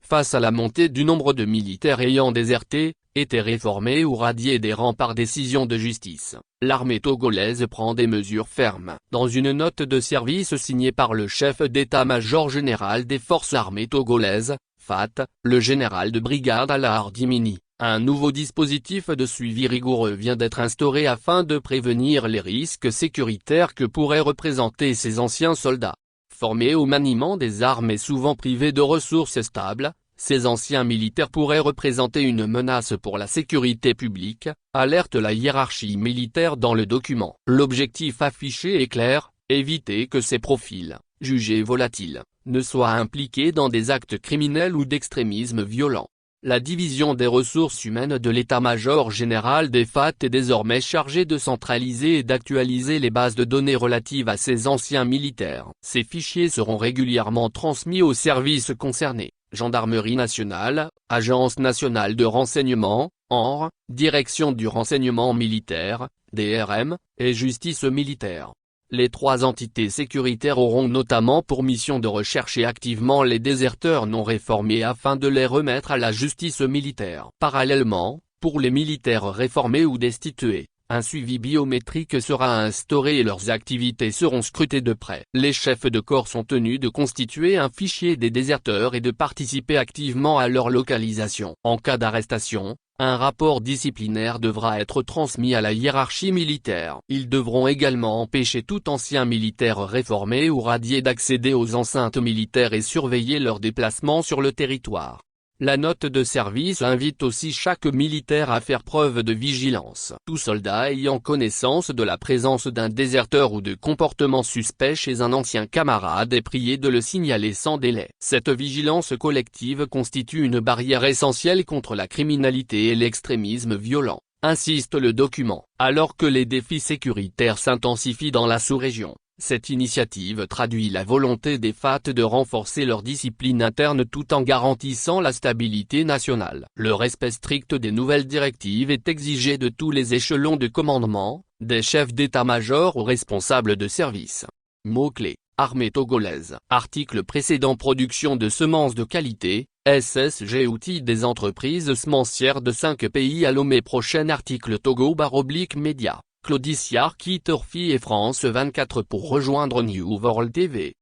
face à la montée du nombre de militaires ayant déserté, été réformés ou radiés des rangs par décision de justice, l'armée togolaise prend des mesures fermes. Dans une note de service signée par le chef d'état-major général des forces armées togolaises, FAT, le général de brigade Alaa Dimini, un nouveau dispositif de suivi rigoureux vient d'être instauré afin de prévenir les risques sécuritaires que pourraient représenter ces anciens soldats. Formés au maniement des armes et souvent privés de ressources stables, ces anciens militaires pourraient représenter une menace pour la sécurité publique, alerte la hiérarchie militaire dans le document. L'objectif affiché est clair, éviter que ces profils, jugés volatiles, ne soient impliqués dans des actes criminels ou d'extrémisme violent. La division des ressources humaines de l'état-major général des FAT est désormais chargée de centraliser et d'actualiser les bases de données relatives à ces anciens militaires. Ces fichiers seront régulièrement transmis aux services concernés, Gendarmerie nationale, Agence nationale de renseignement, ANR, Direction du renseignement militaire, DRM, et Justice militaire. Les trois entités sécuritaires auront notamment pour mission de rechercher activement les déserteurs non réformés afin de les remettre à la justice militaire. Parallèlement, pour les militaires réformés ou destitués, un suivi biométrique sera instauré et leurs activités seront scrutées de près. Les chefs de corps sont tenus de constituer un fichier des déserteurs et de participer activement à leur localisation. En cas d'arrestation, un rapport disciplinaire devra être transmis à la hiérarchie militaire. Ils devront également empêcher tout ancien militaire réformé ou radié d'accéder aux enceintes militaires et surveiller leurs déplacements sur le territoire. La note de service invite aussi chaque militaire à faire preuve de vigilance. Tout soldat ayant connaissance de la présence d'un déserteur ou de comportement suspect chez un ancien camarade est prié de le signaler sans délai. Cette vigilance collective constitue une barrière essentielle contre la criminalité et l'extrémisme violent, insiste le document. Alors que les défis sécuritaires s'intensifient dans la sous-région, cette initiative traduit la volonté des FAT de renforcer leur discipline interne tout en garantissant la stabilité nationale. Le respect strict des nouvelles directives est exigé de tous les échelons de commandement, des chefs d'état-major aux responsables de service. Mots-clés, armée togolaise. Article précédent. Production de semences de qualité, SSG. Outils des entreprises semencières de 5 pays à Lomé. Prochain article. Togo/Média. Claudicia quitte Orphy et France 24 pour rejoindre New World TV.